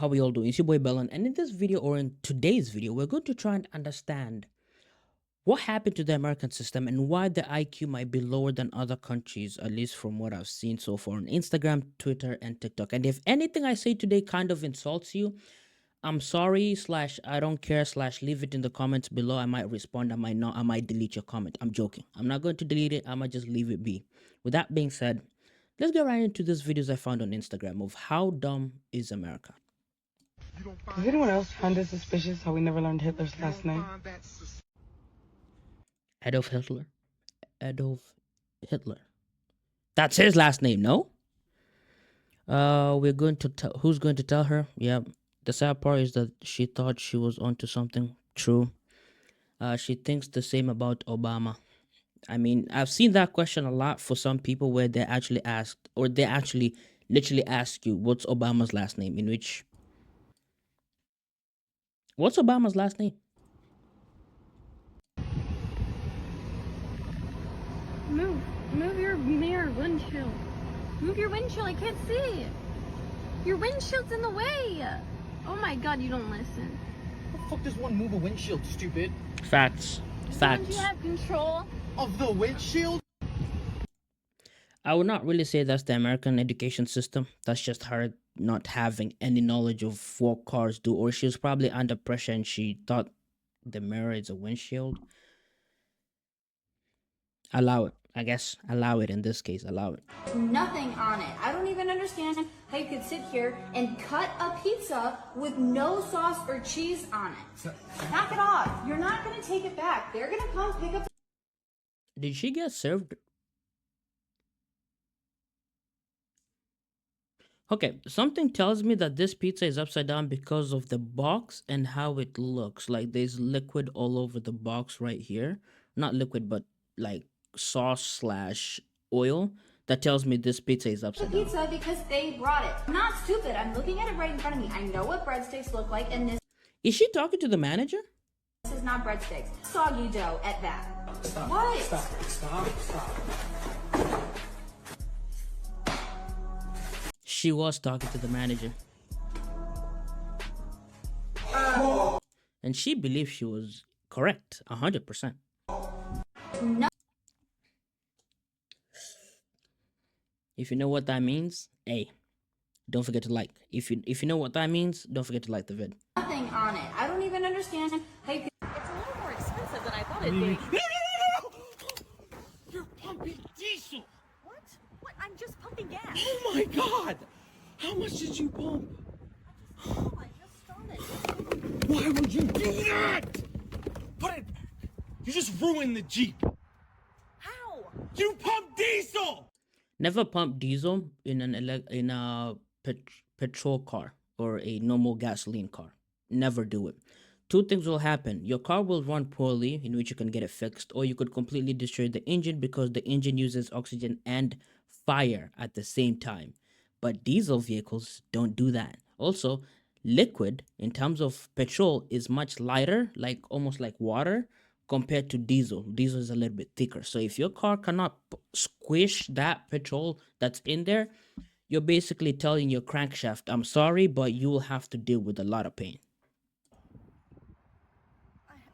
how we all doing? It's your boy Bellan, and in this video or in today's video, we're going to try and understand what happened to the American system and why the IQ might be lower than other countries, at least from what I've seen so far on Instagram, Twitter, and TikTok. And if anything I say today kind of insults you, I'm sorry, slash, I don't care, slash, leave it in the comments below. I might respond, I might not, I might delete your comment. I'm joking. I'm not going to delete it, I might just leave it be. With that being said, let's get right into these videos I found on Instagram of how dumb is America. Does anyone else find it suspicious how we never learned Hitler's last name? Adolf Hitler. Adolf Hitler. That's his last name, no? We're going to tell who's going to tell her? Yeah. The sad part is that she thought she was onto something. True. She thinks the same about Obama. I mean, I've seen that question a lot for some people where they actually asked, or they actually literally ask you, what's Obama's last name? In which, what's Obama's last name? Move your mirror windshield. Move your windshield, I can't see. Your windshield's in the way. Oh my god, you don't listen. How the fuck does one move a windshield, stupid? Facts. Don't Facts. you have control? Of the windshield? I would not really say that's the American education system. That's just her not having any knowledge of what cars do, or she was probably under pressure and she thought the mirror is a windshield. Allow it. I guess allow it in this case. Allow it. Nothing on it. I don't even understand how you could sit here and cut a pizza with no sauce or cheese on it. Knock it off. You're not going to take it back. They're going to come pick up. Did she get served? Okay, something tells me that this pizza is upside down because of the box and how it looks. Like there's liquid all over the box right here. Not liquid, but like sauce slash oil. That tells me this pizza is upside down. Pizza because they brought it. I'm not stupid. I'm looking at it right in front of me. I know what breadsticks look like, and this Is she talking to the manager? is not breadsticks. Soggy dough at that. Stop. What? Stop. She was talking to the manager. And she believed she was correct, 100%. No. If you know what that means, hey, don't forget to like. If you know what that means, don't forget to like the vid. Nothing on it. I don't even understand how you could. It's a little more expensive than I thought it'd be. No! You're pumping diesel! What? What? I'm just pumping gas. Oh my god! How much did you pump? I just started. Why would you do that? Put it back. You just ruined the Jeep. How? You pumped diesel! Never pump diesel in a petrol car or a normal gasoline car. Never do it. Two things will happen. Your car will run poorly, in which you can get it fixed, or you could completely destroy the engine because the engine uses oxygen and fire at the same time. But diesel vehicles don't do that. Also, liquid in terms of petrol is much lighter, like almost like water, compared to diesel. Diesel is a little bit thicker. So if your car cannot squish that petrol that's in there, you're basically telling your crankshaft, I'm sorry, but you will have to deal with a lot of pain.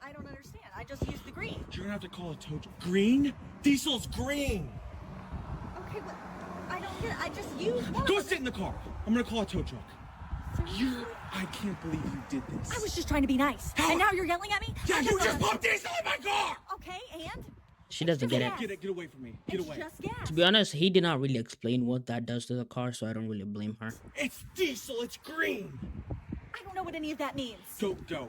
I don't understand. I just used the green. You're gonna have to call a tow truck. Green? Diesel's green! Okay, but I don't get it. I just used one. Go sit in the car. I'm gonna call a tow truck. I can't believe you did this. I was just trying to be nice. How? And now you're yelling at me? Yeah, you just pumped diesel in my car! Okay, and? She doesn't get it. Get away from me. Get It's away. just gas. To be honest, he did not really explain what that does to the car, so I don't really blame her. It's diesel, it's green! I don't know what any of that means. Go.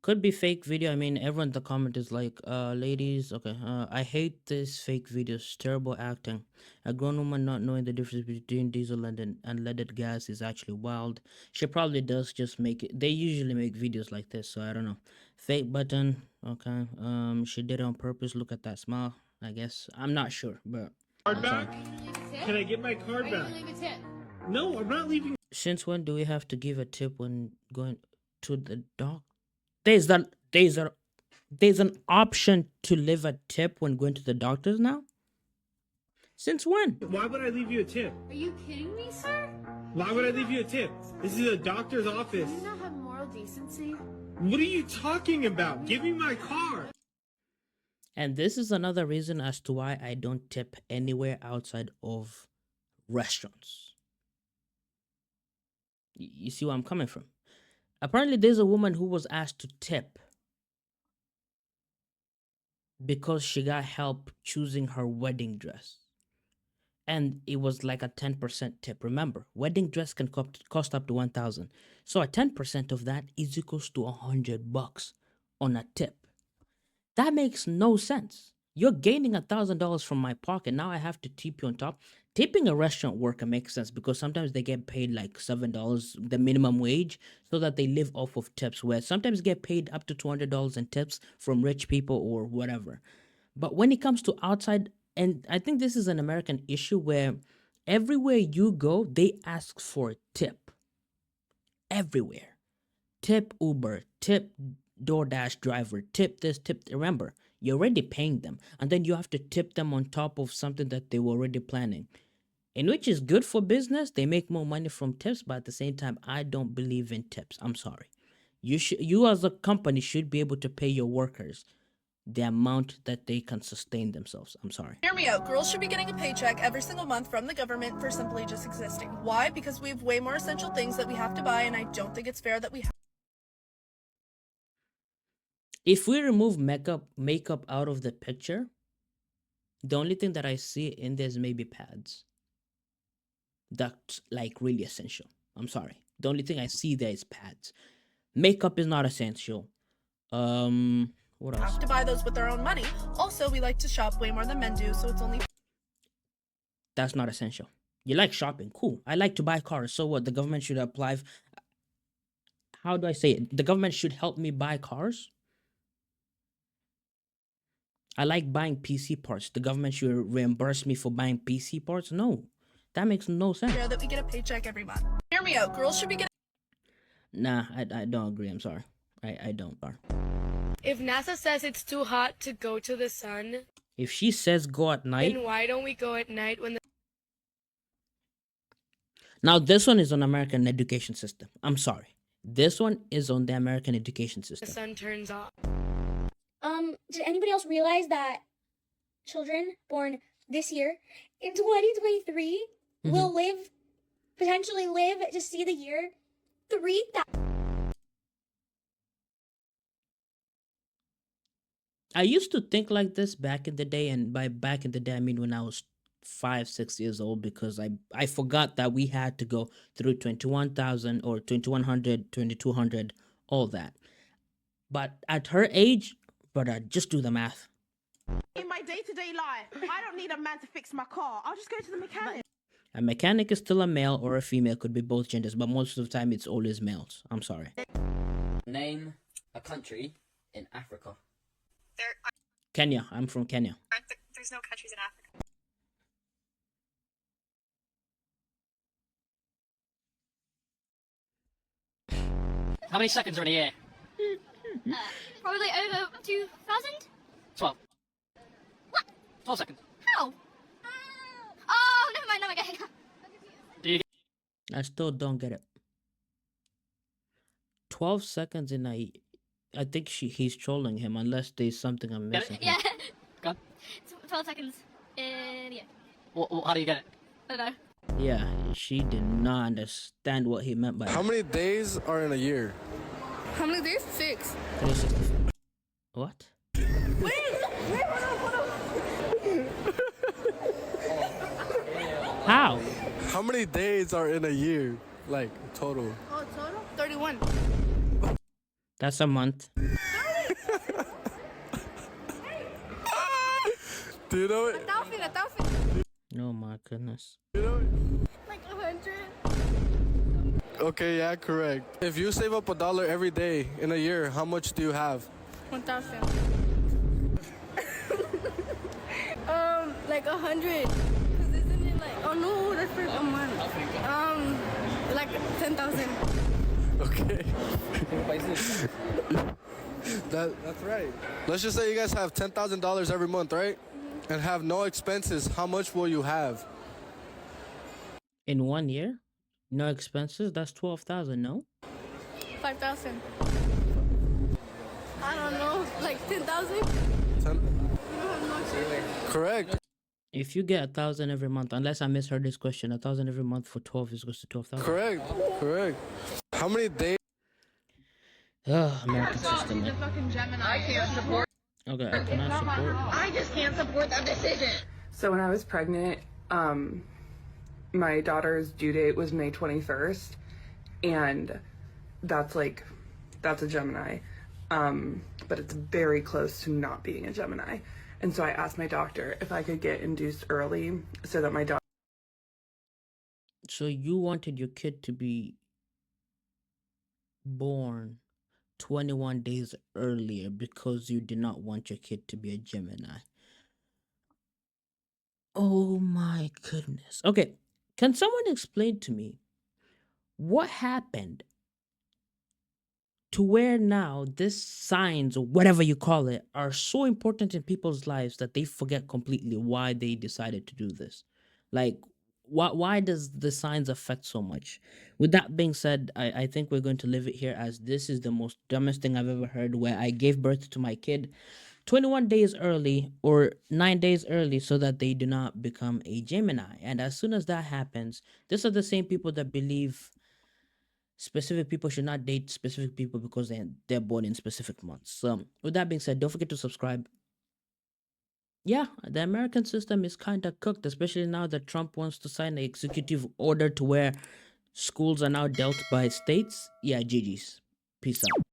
Could be fake video. I mean, everyone in the comment is like, ladies, okay, I hate this fake videos. Terrible acting. A grown woman not knowing the difference between diesel and unleaded gas is actually wild. She probably does just make it. They usually make videos like this, so I don't know. Fake button. Okay. She did it on purpose. Look at that smile. I guess. I'm not sure, but. Card back? Can I get my card back? No, I'm not leaving. Since when do we have to give a tip when going to the doctor? There's an option to leave a tip when going to the doctors now. Since when? Why would I leave you a tip? Are you kidding me, sir? Why would I leave you a tip? This is a doctor's office. Do you not have moral decency? What are you talking about? Give me my car. And this is another reason as to why I don't tip anywhere outside of restaurants. You see where I'm coming from? Apparently, there's a woman who was asked to tip because she got help choosing her wedding dress. And it was like a 10% tip. Remember, wedding dress can cost up to $1,000. So a 10% of that is equals to $100 on a tip. That makes no sense. You're gaining $1,000 from my pocket. Now I have to tip you on top. Tipping a restaurant worker makes sense because sometimes they get paid like $7, the minimum wage, so that they live off of tips. Where sometimes get paid up to $200 in tips from rich people or whatever. But when it comes to outside, and I think this is an American issue where everywhere you go, they ask for a tip. Everywhere. Tip Uber, tip DoorDash driver, tip this, tip. Remember, you're already paying them, and then you have to tip them on top of something that they were already planning. In which is good for business. They make more money from tips, but at the same time, I don't believe in tips. I'm sorry. You as a company should be able to pay your workers the amount that they can sustain themselves. I'm sorry. Hear me out. Girls should be getting a paycheck every single month from the government for simply just existing. Why? Because we have way more essential things that we have to buy, and I don't think it's fair that we have. If we remove makeup out of the picture, the only thing that I see in there is maybe pads. That's like really essential. I'm sorry. The only thing I see there is pads. Makeup is not essential. What else? Have to buy those with their own money. Also, we like to shop way more than men do, so it's only. That's not essential. You like shopping, cool. I like to buy cars. So what? The government should apply. How do I say it? The government should help me buy cars. I like buying PC parts. The government should reimburse me for buying PC parts. No, that makes no sense. Fair that we get a paycheck every month. Hear me out. Girls should be getting. Nah, I don't agree. I'm sorry. I don't. If NASA says it's too hot to go to the sun, if she says go at night, then why don't we go at night when the Now this one is on American education system. I'm sorry. This one is on the American education system. sun turns off? Did anybody else realize that children born this year in 2023 will potentially live to see the year 3000? I used to think like this back in the day, and by back in the day I mean when I was 5-6 years old, because I forgot that we had to go through 21,000 or 2100, 2200, all that. But at her age, brother, just do the math. In my day-to-day life, I don't need a man to fix my car. I'll just go to the mechanic. A mechanic is still a male or a female, could be both genders, but most of the time it's always males. I'm sorry. Name a country in Africa. Kenya. I'm from Kenya. There's no countries in Africa. How many seconds are in a year? Probably over 2,000? 12. What? 12 seconds. How? Oh, never mind, never mind. Do you I still don't get it. 12 seconds in a... I think he's trolling him, unless there's something I'm missing. Yeah. Go on. 12 seconds. Yeah. How do you get it? I don't know. Yeah, she did not understand what he meant by How that. many days are in a year? How many days? 6. 365. What? How? How many days are in a year? Like, total. Oh, total? 31. That's a month. Do you know it? 1,000. Oh my goodness. You know it? Like 100. Okay, yeah, correct. If you save up $1 every day in a year, how much do you have? 1,000. Like 100. Cause isn't it like? Oh no, that's for a month. Like 10,000. Okay. That's right. Let's just say you guys have $10,000 every month, right? and have no expenses, how much will you have? In 1 year, no expenses. That's 12,000. No. 5,000. I don't know, like 10,000. Correct. If you get 1,000 every month, unless I misheard this question, 1,000 every month for 12 is goes to 12,000. Correct. Correct. How many days? American system. Man. Fucking Gemini. I can't support. Okay, I cannot support. I just can't support that decision. So when I was pregnant, my daughter's due date was May 21st, and that's a Gemini, but it's very close to not being a Gemini. And so I asked my doctor if I could get induced early so that my daughter. So you wanted your kid to be born 21 days earlier because you did not want your kid to be a Gemini. Oh my goodness. Okay, can someone explain to me what happened to where now this signs or whatever you call it are so important in people's lives that they forget completely why they decided to do this? Like, why does the signs affect so much? With that being said, I think we're going to leave it here, as this is the most dumbest thing I've ever heard, where I gave birth to my kid 21 days early or 9 days early so that they do not become a Gemini. And as soon as that happens, these are the same people that believe specific people should not date specific people because they're born in specific months. So with that being said, don't forget to subscribe. Yeah, the American system is kind of cooked, especially now that Trump wants to sign an executive order to where schools are now dealt by states. Yeah, GG's. Peace out.